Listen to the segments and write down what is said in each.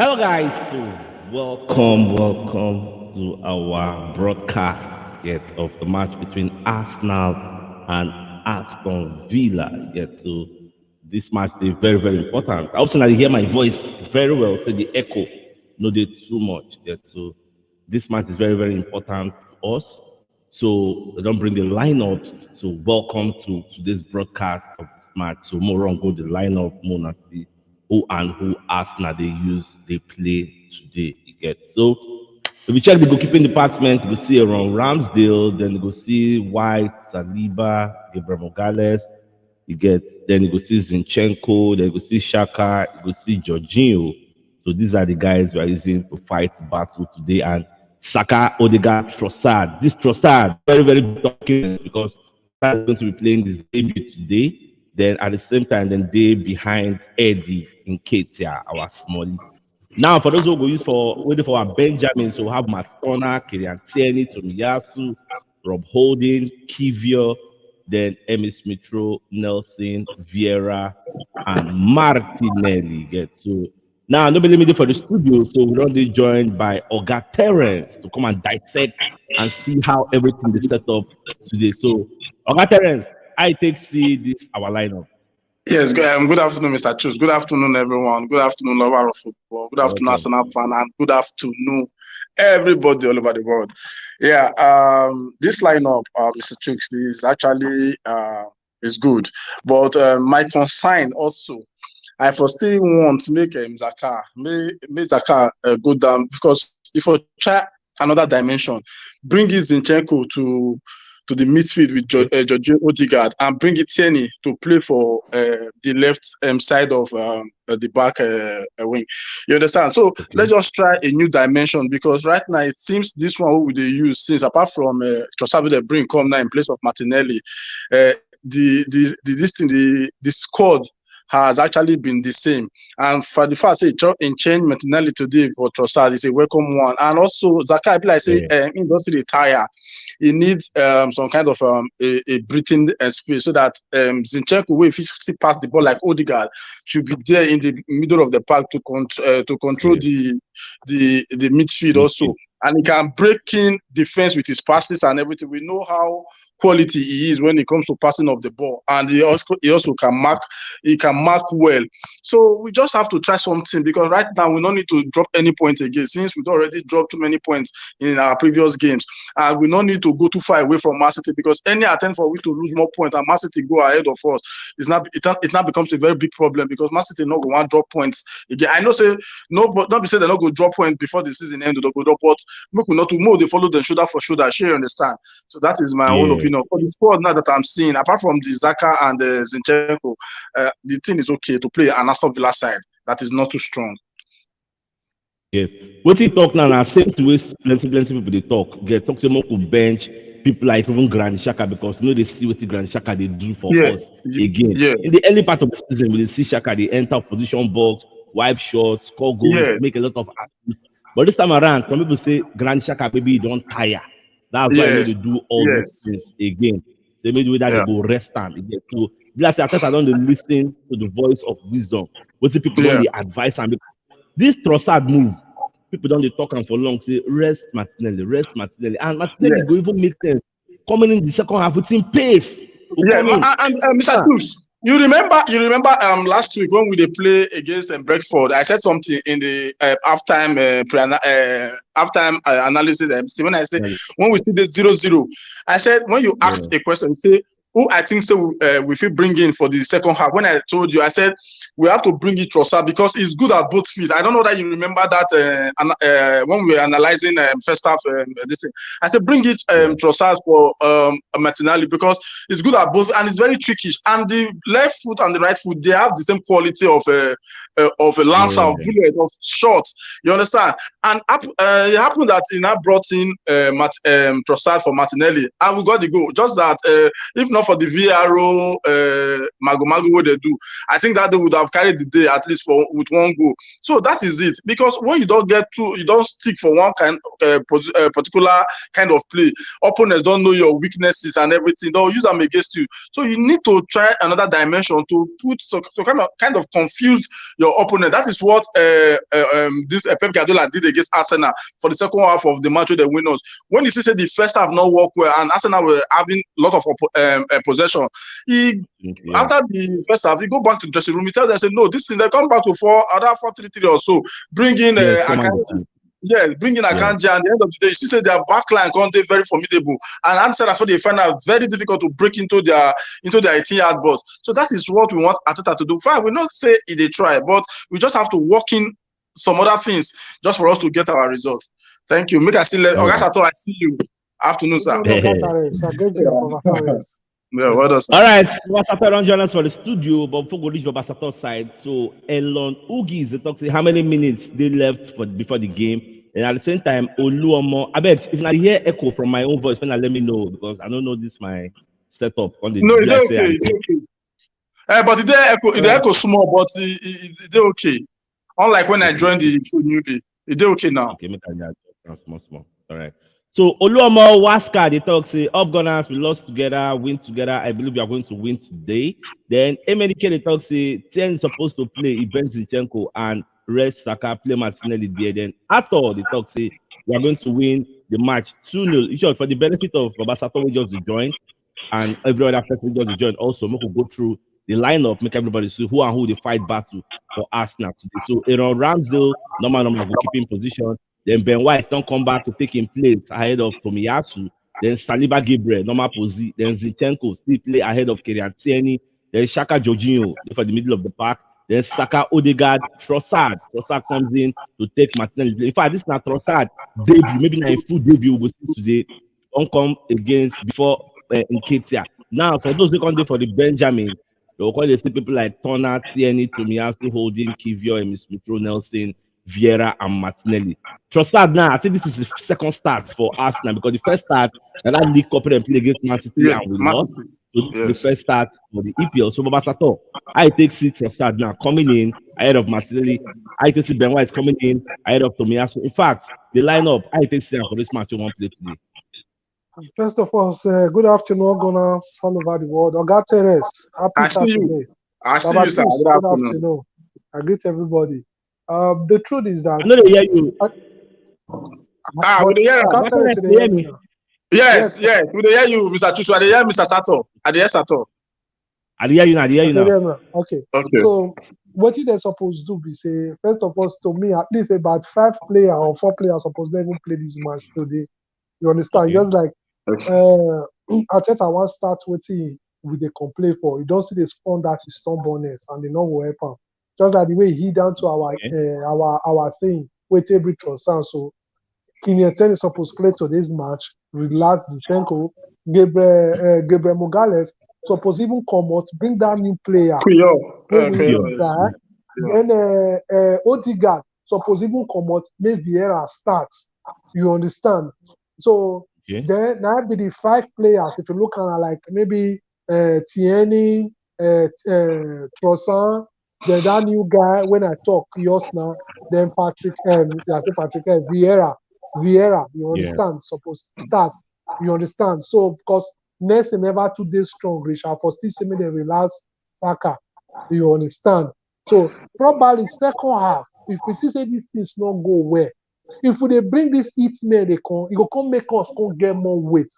Hello, guys. So, welcome to our broadcast yet of the match between Arsenal and Aston Villa. Yet, so this match is very important. I also now hear my voice very well, so the echo no dey too much. Yet, so this match is very important to us. So they don't bring the lineups. So welcome to this broadcast of this match. So more on go the lineup, more na see who and who Arsenal they play today. You get so if you check the goalkeeping department, you go see around Ramsdale, then you go see White, Saliba, Gabriel Mogales, you get then you go see Zinchenko, then you go see Shaka, you go see Jorginho. So these are the guys we are using to fight battle today. And Saka, Odegaard, Trossard. This Trossard, very big document because Trossard is going to be playing this debut today. Then at the same time, then they behind Eddie in Ketia, our small. Now, for those who go use for waiting for our Benjamin, so we have Matona, Kylian Tierney, Tomiyasu, Rob Holding, Kivio, then Emi Smithrow, Nelson, Vieira, and Martinelli. Get so now nobody me for the studio, so we're only joined by Oga Terence to come and dissect and see how everything is set up today. So Oga Terence, I take see this our lineup. Yes, good afternoon, Mr. CHUKS. Good afternoon, everyone. Good afternoon, lover of football. Good afternoon, Arsenal fan, and good afternoon, everybody all over the world. Yeah, this lineup, Mr. CHUKS, is actually is good, but my concern also, I foresee want to make make Zaka go down because if I try another dimension, bring in Zinchenko to the midfield with Jorginho Odegaard and bring it Tierney to play for the left side of the back wing. You understand? So let's just try a new dimension because right now it seems this one who they use since apart from Trossard they bring come now in place of Martinelli, the squad has actually been the same. And for the fact say in change Martinelli today for Trossard is a welcome one. And also Zaka, like say he doesn't retire. He needs some kind of a breathing space so that Zinchenko, if he pass the ball like Odegaard, should be there in the middle of the park to control the midfield also. And he can break in defense with his passes and everything. We know how quality he is when it comes to passing of the ball, and he also can mark well. So we just have to try something because right now we don't need to drop any points again since we've already dropped too many points in our previous games, and we don't need to go too far away from Man City because any attempt for we to lose more points and Man City go ahead of us it now becomes a very big problem because Man City not going to drop points again. I know say no, but not be say they're not going to drop points before the season end. They'll go drop, but make we not to more they follow them shoulder for shoulder. Sure, you understand? So that is my own opinion. For the squad now that I'm seeing, apart from the Zaka and the Zinchenko, the team is okay to play an Aston Villa side that is not too strong. Yes. What you talk now, same to waste plenty people they talk. Get talk to more bench people like even Granit Xhaka because you know they see what Granit Xhaka they do for us again. Yeah. In the early part of the season, we see Xhaka they enter position box, wipe shots, score goals, make a lot of assists. But this time around, some people say Granit Xhaka maybe he don't tire. That's why they do all those things again. So maybe that they go rest time again. So like I don't listen to the voice of wisdom. What the people don't advise and this Trossard move, people don't talk and for long say rest Martinelli, and Martinelli go even make sense. Coming in the second half with him pace. And Mr. CHUKS, you remember last week when we they play against Brentford, I said something in the halftime analysis. When I said when we still did 0-0, I said when you asked a question, say who I think so we feel bring in for the second half. When I told you, I said we have to bring it Trossard because he's good at both feet. I don't know that you remember that when we were analyzing first half this thing. I said bring it Trossard for Martinelli because he's good at both and it's very tricky. And the left foot and the right foot they have the same quality of a lancer, of bullet, of shots. You understand? And it happened that he now brought in Trossard for Martinelli, and we got the goal. Just that if not for the VRO Mago what they do, I think that they would have have carried the day at least with one goal. So that is it. Because when you don't stick for one particular kind of play, opponents don't know your weaknesses and everything. They'll use them against you. So you need to try another dimension to kind of confuse your opponent. That is what this Pep Guardiola did against Arsenal for the second half of the match with the winners. When you see the first half not work well and Arsenal were having a lot of possession, after the first half, he go back to the dressing room. He tells them, say, no, this thing, they come back to 4-3-3 or so. Bring in Akanji. Yeah, bring in Akanji. And at the end of the day, you see their backline can't be very formidable. And Arsenal, after they find out very difficult to break into their 18-yard box. So that is what we want Arteta to do. Fine, we not say they try, but we just have to work in some other things just for us to get our results. Thank you. Make I still I see you. Afternoon, sir. Yeah, what else? All right, Babasato don't join us for the studio, but before we reach Babasato side, so Elon Ugi is talking how many minutes they left before the game, and at the same time, Oluomo. I bet if I hear echo from my own voice, then let me know because I don't know this my setup on the. No, it's okay. It's okay. But the echo small, but it's okay. Unlike when I joined the newly, it's okay now. Okay, make I small. All right. So Oluomo Waska, they talk say up Gunners, we lost together, win together. I believe we are going to win today. Then Emenike they talk say 10 is supposed to play Iben Zinchenko and rest Saka play Martinelli there. Then Ato they talk say we are going to win the match 2-0. In short, for the benefit of Babasato we just joined and every other person just joined also, we could go through the lineup, make everybody see who and who they fight battle for Arsenal today. So Aaron Ramsdale, normal goalkeeping position. Then Ben White don't come back to take him place ahead of Tomiyasu. Then Saliba Gabriel, normal position. Then Zinchenko still play ahead of Kylian Tierney. Then Xhaka Jorginho for the middle of the park. Then Saka, Odegaard, Trossard. Trossard comes in to take Martinelli. In fact, this is not Trossard debut. Maybe not a full debut we'll see today. Don't come against before Nketiah. Now, for those who come there for the Benjamin, they will call the people like Turner, Tierney, Tomiyasu, Holding, Kivior, and Smith-Rowe, Nelson, Vieira, and Martinelli. Trossard now, I think this is the second start for Arsenal because the first start, that league couple and play against Man City and we lost. So the first start for the EPL. So Babasato, I take Trossard now coming in ahead of Martinelli. I take Ben White coming in ahead of Tomiyasu. In fact, the lineup, I take for this match we won't play today. First of all, good afternoon, Gunners all over the world. Oga Teres, happy Saturday. I see you, sir. Good afternoon. I greet everybody. The truth is that. I know they hear you. We hear me. Yes. We hear you, Mr. Chusu. I hear Mr. Sato. I hear Sato. I hear you now. Okay. So what they're supposed to do is say, first of all, to me, at least about 5 players or 4 players supposed to even play this match today. You understand? Just like Arteta wants start with the complaint for. You don't see the spawn that is stubbornness and they know will help him. Just like the way he down to our saying, wait every Trossard. So Kylian Tierney is supposed to play today's match. Relax Zinchenko, Gabriel Magalhaes supposed even come out, bring that new player. Then Odegaard supposed even come out, make Vieira start. You understand? So then that be the 5 players. If you look at like maybe Tierney, Trossard, then that new guy when I talk Yosna, then Vieira, you understand? Supposed start. You understand? So because Nelson never 2 days strong, Richard for still saying they relax Saka. You understand? So probably second half, if we see say these things not go well. If they bring this heat man, it will come make us get more weight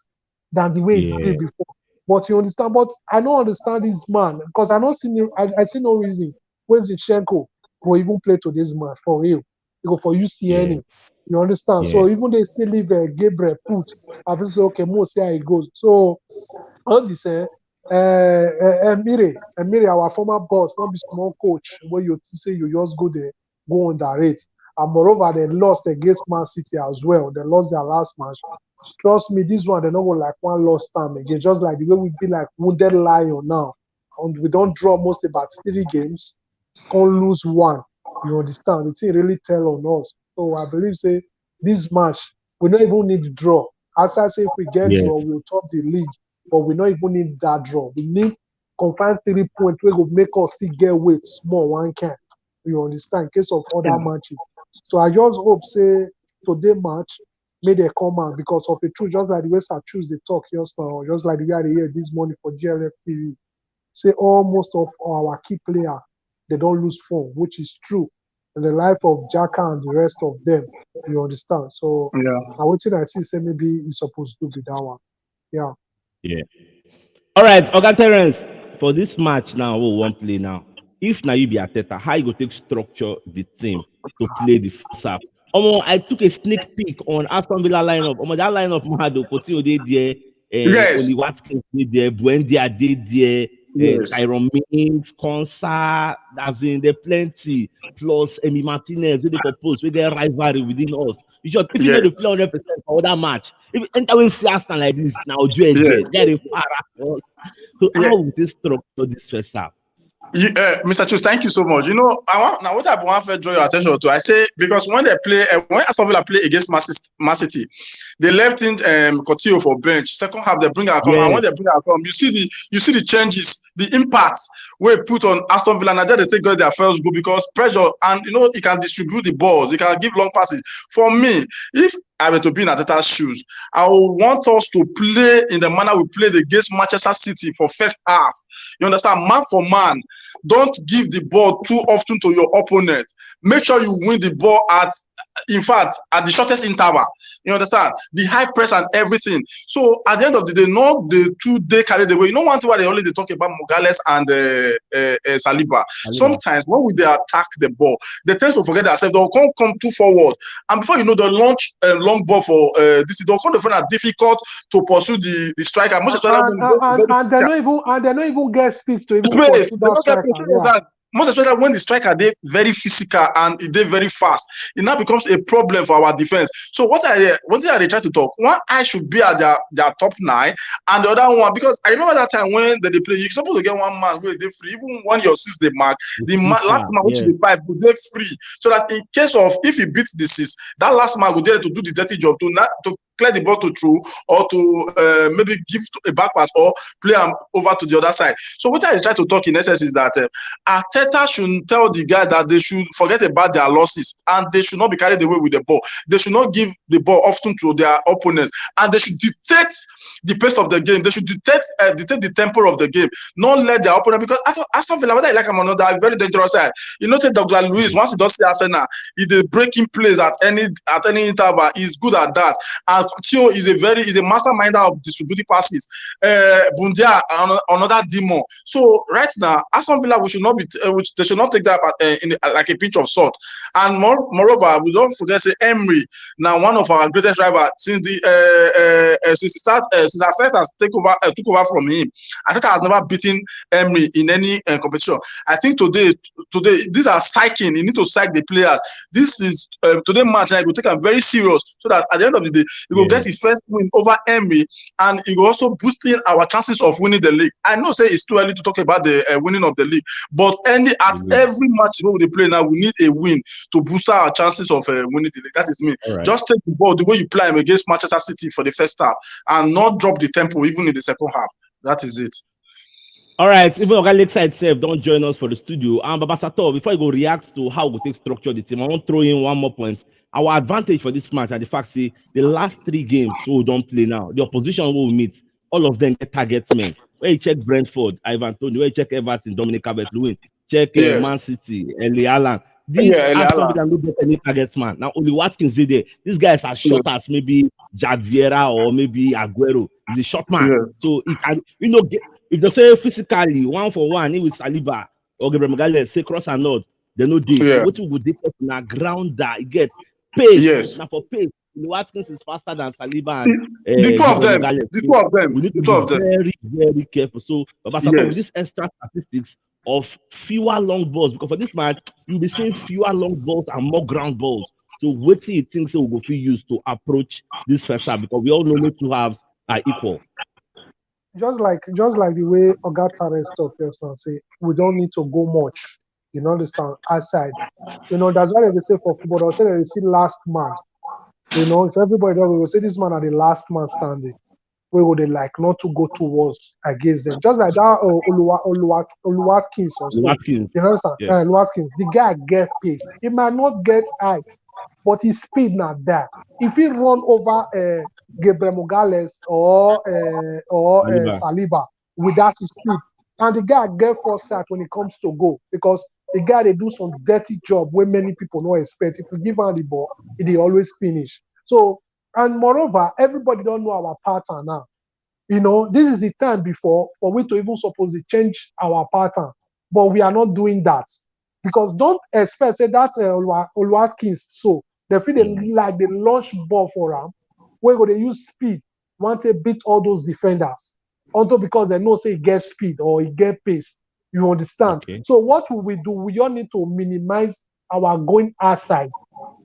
than the way it did before. But you understand? But I don't understand this man because I see no reason when Zinchenko will even play to this match for real. You go for UCN. You understand? So even they still leave Gabriel put. I feel say okay, more see how it goes. So on this Emire, our former boss, not be small coach, where you say you just go there, go on that rate. And moreover, they lost against Man City as well. They lost their last match. Trust me, this one, they're not going like one lost time again. Just like the way we be like wounded lion now. And we don't draw most about 3 games, can't lose 1. You understand? The thing really tell on us. So I believe, say, this match, we don't even need draw. As I say, if we get draw, we'll top the league. But we don't even need that draw. We need confine 3 points we go make us still get weight small one can. You understand? In case of other matches. So I just hope say today match may they come out because of the truth, just like the way I choose the talk just now, just like the guy they hear this morning for GLF TV. Say almost of our key player they don't lose form, which is true in the life of Jaka and the rest of them. You understand? So I would say I see say maybe he's supposed to be that one. Yeah. Yeah. All right, Oga Terence, for this match now, we won't play now. If now you be Ateta, how you go take structure the team to play the first half? I took a sneak peek on Aston Villa lineup. That lineup, Mahado, Coutinho did there, Oli Watkins did there, Buendia did there, Tyrone Mings, Konsa, as in there plenty. Plus Emi Martinez, we they propose, we get rivalry within us. You should, if you know the play 100% for that match, if you enter with Aston like this, now they're far out. So how will this structure this first half? Mr. Chus, thank you so much. You know, now what I want to draw your attention to, I say because when they play, when Aston Villa play against Man City, they left in Coutinho for bench. Second half they bring her come, and when they bring her come, you see the changes, the impacts we put on Aston Villa. Now they take their first goal because pressure, and you know he can distribute the balls, he can give long passes. For me, if I were to be in Ateta's shoes, I would want us to play in the manner we played against Manchester City for first half. You understand, man for man. Don't give the ball too often to your opponent. Make sure you win the ball at the shortest interval. You understand? The high press and everything. So at the end of the day, not the 2 day carried away. You know one thing why they only talk about Morales and Saliba. Sometimes when they attack the ball, they tend to forget themselves. They'll come too forward. And before you know, they'll launch long ball for this. They'll come to find it difficult to pursue the striker. And they don't even get speed to even pursue that striker. Most especially when the striker they very physical and they very fast, it now becomes a problem for our defense. So what are they trying to talk? One eye should be at their top 9, and the other one, because I remember that time when they play, you're supposed to get one man where they free, even when your 6 they mark, last man which is the 5 will they free, so that in case of if he beats the 6, that last man will dare to do the dirty job to clear the ball to through or to maybe give a back pass or play over to the other side. So what I try to talk in essence is that Arteta should tell the guy that they should forget about their losses and they should not be carried away with the ball. They should not give the ball often to their opponents, and they should dictate the pace of the game. They should dictate the tempo of the game. Not let their opponent, because Aston Villa, whether I like him or not, they are very dangerous side. You know, Douglas Luiz, once he does see Arsenal, he's the breaking plays at any interval. He's good at that. And Coutinho is a masterminder of distributing passes. Bundia, another demon. So right now, Aston Villa, they should not take that like a pinch of salt. And moreover, we don't forget say Emery, now one of our greatest rivals since Arteta took over from him. Arteta has never beaten Emery in any competition. I think today these are psyching. You need to psych the players. This is today match. I will take them very serious so that at the end of the day, you will get his first win over Emery, and it will also boosting our chances of winning the league. I know say it's too early to talk about the winning of the league, but every match we play now, we need a win to boost our chances of winning the league. That is me. Right. Just take the ball the way you play him against Manchester City for the first half, and not drop the tempo even in the second half. That is it. All right, even Oga Lakeside itself don't join us for the studio. And Baba Sato, before I go react to how we take structure the team, I want to throw in one more point. Our advantage for this match and the fact the last 3 games we don't play now, the opposition will meet, all of them get target men. Where you check Brentford, Ivan Toney, where you check Everton, Dominic Calvert-Lewin, check Man City, Eli Allen. This Aston Villa don't get any target man. Now only Watkins did there. These guys are short as maybe Jad Vieira or maybe Aguero. He's a short man. So he can, if they say physically 1-for-1, he with Saliba or Gabriel Magalhaes, say cross and nod, they know this. So what we would do na ground that get pace. Now for pace, Watkins is faster than Saliba and the two of them. The two of them. We need to be very, very careful. So, Baba Sato, with this extra statistics of fewer long balls, because for this match you'll be seeing fewer long balls and more ground balls. So what do you think will go use to approach this first half? Because we all know the 2 halves are equal. Just like the way Oga Terence talked just now, say we don't need to go much. You understand? Outside. That's why they say for football, they'll say they see last man. If everybody does, we will say this man are the last man standing. we would like not to go towards against them. Just like that Oluwatkins or so. Watkins. You understand? Yeah. Watkins, the guy get pace. He might not get height, but his speed not there. If he run over Gabriel Mogales or Saliba. Saliba without his speed, and the guy get foresight when it comes to goal, because the guy they do some dirty job where many people don't expect. If you give him the ball, he always finish. So, and moreover, everybody don't know our pattern now. You know, this is the time before for we to even suppose to change our pattern, but we are not doing that, because don't expect say that Oluwatkins so they feel they like the launch ball for him, where go they use speed, want to beat all those defenders, although because they know say he get speed or he get pace. You understand? Okay. So what will we do? We all need to minimize our going outside,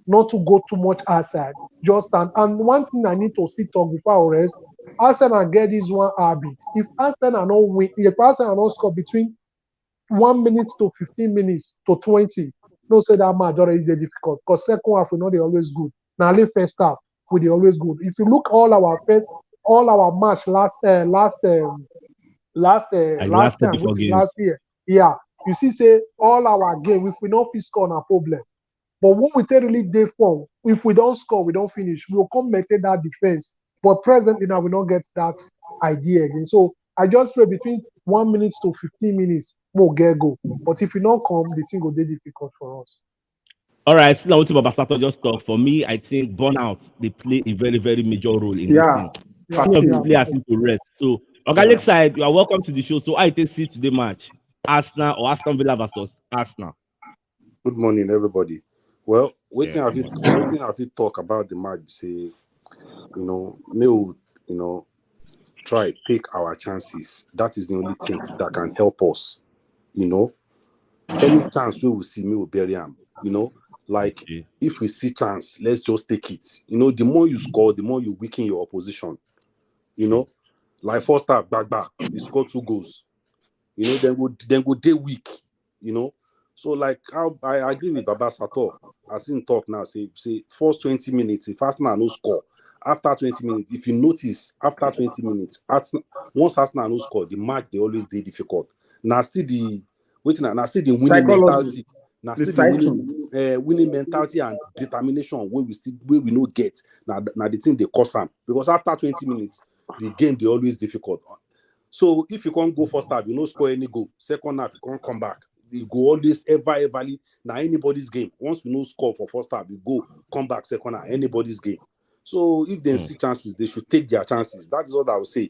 not to go too much outside. Just and one thing I need to still talk before I rest. Arsenal get this one habit. If Arsenal not win, if Arsenal not score between 1 minute to 15 minutes to 20, no say that match already dey difficult. Because second half we know they always good. Now only first half we dey always good. If you look all our match last time, which is last year, yeah, you see say all our game, if we not fit score na problem. But when we take really day form, if we don't score, we don't finish, we will come maintain that defense. But presently now we don't get that idea again. So I just pray between 1 minute to 15 minutes, we'll get go. But if we not come, the thing will be difficult for us. All right, still what about Sato just talk. For me, I think burnout they play a very, very major role in this thing. The players need to rest. So organic side, you are welcome to the show. So I take see today match. Arsenal or Aston Villa versus Arsenal. Good morning, everybody. Well, waiting have you talk about the match, say, try take our chances. That is the only thing that can help us. Any chance we will see, me will bury him. Like if we see chance, let's just take it. The more you score, the more you weaken your opposition. Like first half, back, we score 2 goals. Then go day weak. So like how I agree with Baba Sato. I seen talk now. Say first 20 minutes, if Arsenal no score. After 20 minutes, if you notice, after 20 minutes, once Arsenal no score, the match they always do difficult. Now still the winning mentality. Now still the winning mentality and determination where we no get. Now the thing they cause them, because after 20 minutes, the game they always difficult. So if you can't go first half, you no score any goal. Second half, you can't come back. You go always everly. Now anybody's game. Once we no score for first half, you go come back second half. Anybody's game. So if they see chances, they should take their chances. That is what I would say.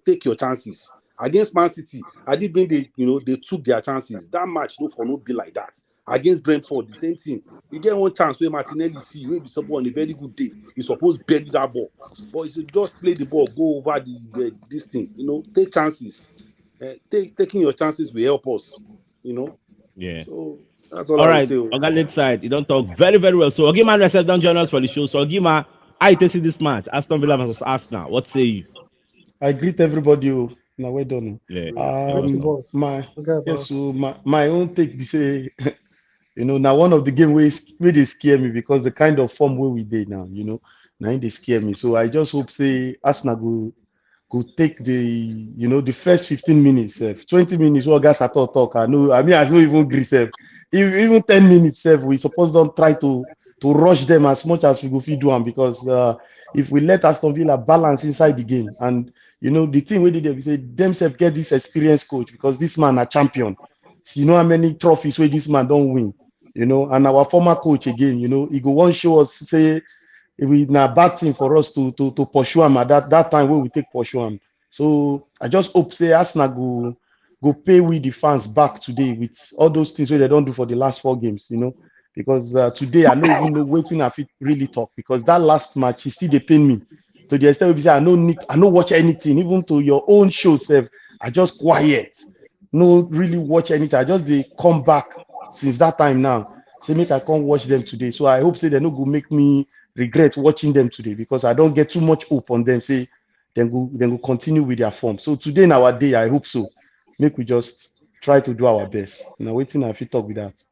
Take your chances. Against Man City, I did mean they took their chances. That match no be like that. Against Brentford, the same thing. You get one chance where Martinelli see maybe someone on a very good day. You're supposed to bury that ball. But you should just play the ball, go over this thing. Take chances. Taking your chances will help us. Yeah. So that's all All I would right, say. organic side, you don't talk very, very well. So Ogima myself don't join us for the show. So Ogima, I take see this match, Aston Villa versus Arsenal. What say you? I greet everybody. Now well done. Yeah. My own take be say, now one of the game where they scare me, because the kind of form where we did now, now they scare me. So I just hope say Arsenal go take the first 15 minutes, 20 minutes. What guys at all talk? I know. I don't even agree. Even 10 minutes, we suppose don't try to rush them as much as we go fit do them, because if we let Aston Villa balance inside the game, and the thing we did there, we say themselves get this experienced coach, because this man a champion. So you know how many trophies where this man don't win, and our former coach again, he go one show us say it will not bad thing for us to pursue him at that time where we take pursue him. So I just hope say Arsenal go pay with the fans back today with all those things where they don't do for the last 4 games, because today I don't even know waiting if it really talk, because that last match still they pain me to the extent where I don't watch anything, even to your own show self. I just quiet, no really watch anything. I just they come back since that time now. Say make I can't watch them today. So I hope say they no go make me regret watching them today, because I don't get too much hope on them. Say then go continue with their form. So today in our day, I hope so. Make we just try to do our best. Now waiting if you talk with that.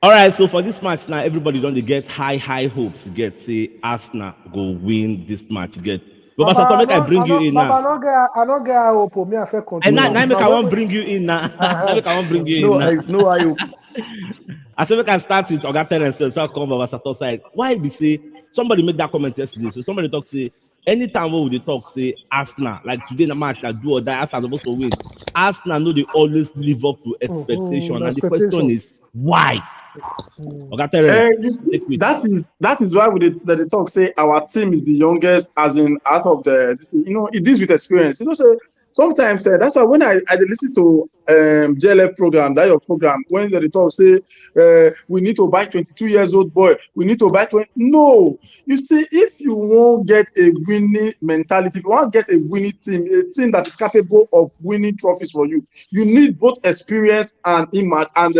All right, so for this match now, everybody don't get high hopes. Get say Arsenal go win this match. Get But Sato, make I bring you in now. I don't get hope. Me, I feel control. And now make I won't bring you in now. Now make I won't bring you in now. No, I hope. I say we can start with Oga Terence, so I come over Sato side. Why be say somebody made that comment yesterday? So somebody talk say anytime we dey talk say Arsenal, like today in the match that do or die, Arsenal supposed to win. Arsenal know they always live up to expectation, and the question is why? Oga Terence, that is why they talk say our team is the youngest, as in out of the this, you know, it is with experience. You know, so sometimes that's why when I listen to JLF program, that your program, when they talk say we need to buy 22 years old boy, we need to buy 20. No, you see, if you won't get a winning mentality, if you want to get a winning team, a team that is capable of winning trophies for you, you need both experience and image and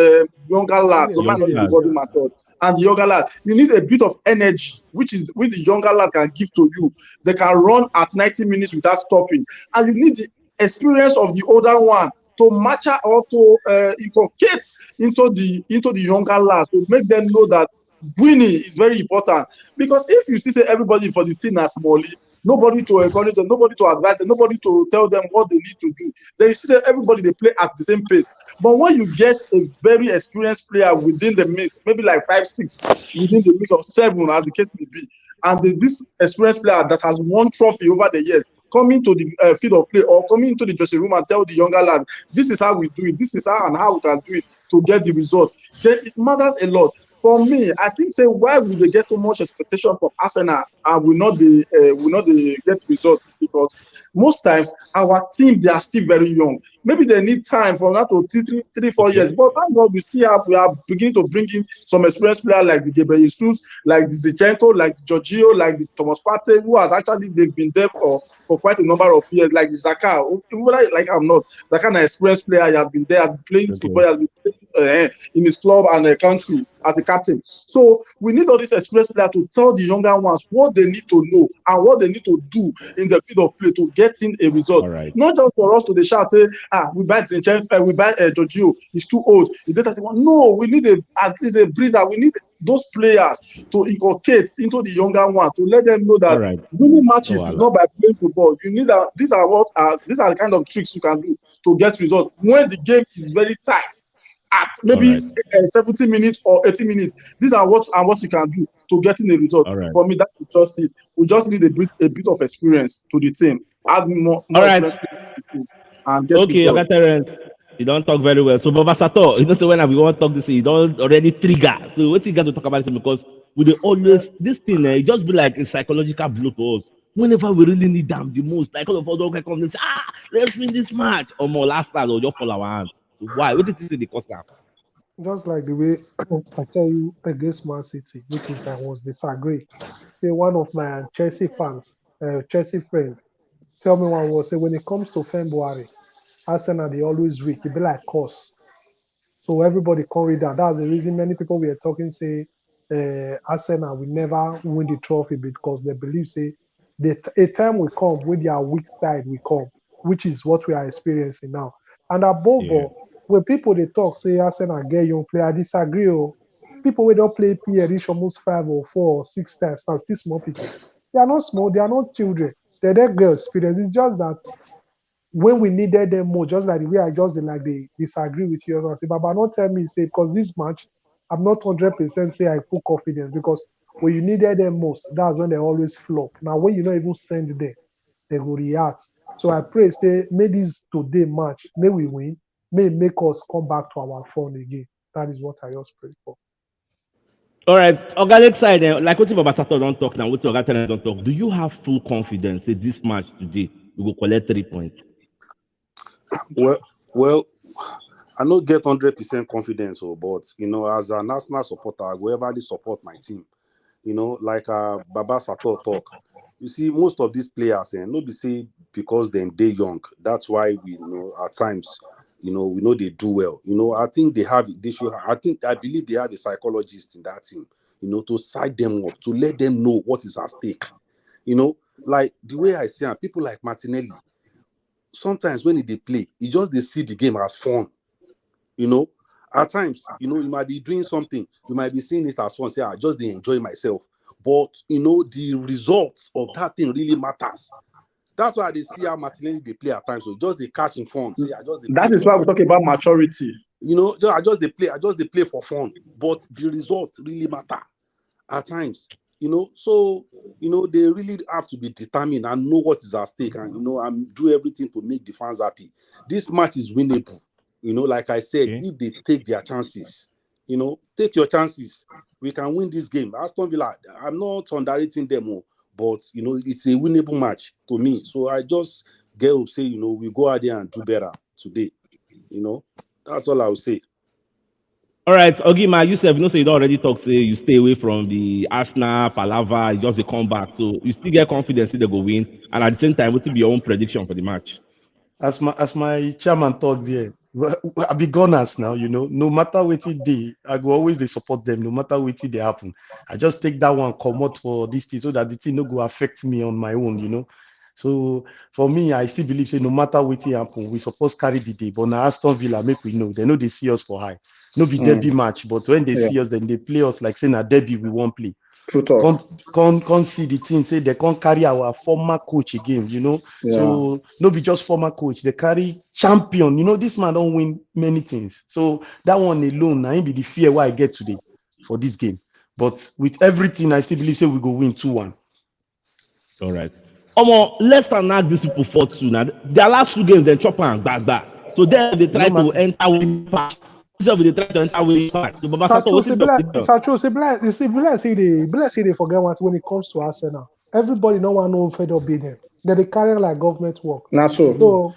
younger lads, no matter the body method, and the younger lad. You need a bit of energy, which the younger lad can give to you. They can run at 90 minutes without stopping, and you need the experience of the older one to match or to inculcate into the younger lads, to make them know that winning is very important. Because if you see say everybody for the team as small, nobody to encourage them, nobody to advise them, nobody to tell them what they need to do, then you see say everybody they play at the same pace. But when you get a very experienced player within the mix, maybe like 5, 6 within the mix of 7, as the case may be, and this experienced player that has won trophy over the years coming to the field of play or coming into the dressing room and tell the younger lad, this is how we do it, this is how we can do it to get the result, then it matters a lot. For me, I think say why would they get so much expectation from Arsenal and will not get results? Because most times our team, they are still very young. Maybe they need time from that to 3, 4 years. But thank God we are beginning to bring in some experienced players like the Gabriel Jesus, like the Zinchenko, like the Giorgio, like the Thomas Partey, who has actually they've been there for quite a number of years, like the Xhaka. Like I'm not Xhaka, an experienced player. He has been there, has been playing football, has been playing in his club and country as a captain. So we need all these experienced players to tell the younger ones what they need to know and what they need to do in the field of play to get in a result. Not just for us to the shout say, we buy Zinchenko, we buy Giorgio, he's too old, he's 31. No, we need at least a breather. We need those players to inculcate into the younger ones, to let them know that winning matches is not by playing football. You need these are the kind of tricks you can do to get results when the game is very tight. At maybe 70 minutes or 80 minutes, these are what you can do to getting a result. For me, that's just it. We just need a bit of experience to the team. Add more experience to the team and get results. Okay, Terence, you don't talk very well. So, Baba Sato, you don't say when we want to talk this, you don't already trigger. So, what you got to talk about this? Because we always this thing, it just be like a psychological blow to us. Whenever we really need them the most, like all of us don't come and say, let's win this match, or more last time, or just fall our hands. Why? What did you say the cost now? Just like the way I tell you against Man City, which is I was disagree. Say one of my Chelsea fans, Chelsea friend, tell me one was say when it comes to February, Arsenal they always weak. It be like course. So everybody can read that. That's the reason many people were talking say Arsenal will never win the trophy because they believe say a time will come when their weak side will come, which is what we are experiencing now. And above all, when people they talk say Arsenal get young player, I disagree. People who don't play PL reach almost 5 or 4 or 6 times and still small people. They are not small, they are not children. They're girl experience. It's just that when we needed them more, just like the way I just they disagree with you. I say, Baba, don't tell me say because this match, I'm not 100% say I full confidence because when you needed them most, that's when they always flop. Now when you don't even send them, they will react. So I pray say may this today match, may we win, may make us come back to our phone again. That is what I just pray for. All right, organic side, like what Baba Sato don't talk now, what organic don't talk. Do you have full confidence that this match today we will collect 3 points? Well, I don't get 100% confidence, but you know, as a national supporter, I will ever support my team. You know, like Baba Sato talk. You see, most of these players, nobody say because they're young. That's why we at times, we know they do well. I think I believe they have a psychologist in that team. To side them up, to let them know what is at stake. Like the way I see people like Martinelli. Sometimes when they play, they see the game as fun. At times, you might be doing something, you might be seeing it as fun, say, I just enjoy myself. but you know the results of that thing really matters. That's why they see how Martinelli they play at times. So just they catch in fun. See, that is why we talk about maturity. You know, I just they play for fun. But the results really matter at times. You know, so you know they really have to be determined and know what is at stake, and you know, and do everything to make the fans happy. This match is winnable. You know, like I said, if they take their chances, you know, take your chances. We can win this game. Aston Villa, I'm not underrating them, but you know, it's a winnable match to me. So I just get up, say, you know, we go out there and do better today. You know, that's all I will say. All right, Ogima, you said, you know, so you don't already talk, say you stay away from the Arsenal, Palava, just a comeback. So you still get confidence that they go win. And at the same time, what will be your own prediction for the match? As my chairman talk there, I be gunners now, you know. No matter what it day, I go always they support them. No matter what it they happen, I just take that one come out for this thing so that the thing no go affect me on my own, you know. So for me, I still believe say no matter what it happen, we supposed carry the day. But now Aston Villa make we know they know they see us for high. No be derby match, but when they see us, then they play us like saying a derby we won't play. Can't see the team say they can't carry our former coach again, you know. So no be just former coach, they carry champion. You know, this man don't win many things. So that one alone, now be the fear why I get today for this game. But with everything, I still believe say we go win 2-1. All right. Let's not these people 4-2 now. Their last 2 games they chop and back. So then they try to enter with pass. They try to enter with pass. So say they forget what when it comes to Arsenal. Everybody no one know fed up be them. They carry like government work. So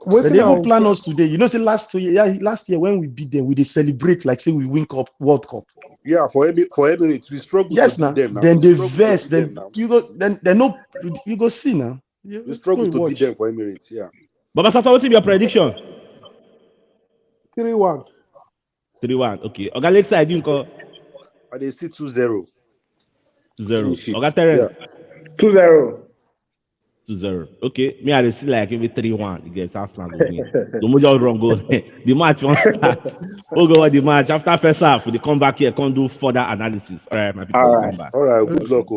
they even plan us today. You know, say last year when we beat them, we they celebrate like say we win World Cup. Yeah, for Emirates, we struggle to beat them now. Then they verse, then you go you go see now. We struggle to beat them for Emirates, yeah. But what's your prediction? 3-1. 3-1, okay. Oga Alexa, I didn't call. They see 2-0. 2-0. Oga Terence. 2-0. 2-0. Okay. Me, I see like maybe 3-1 against Arsenal. The major wrong goal. The match won't start. We'll go on the match. After first half, we come back here, come do further analysis. All right, my people. All right. Good luck.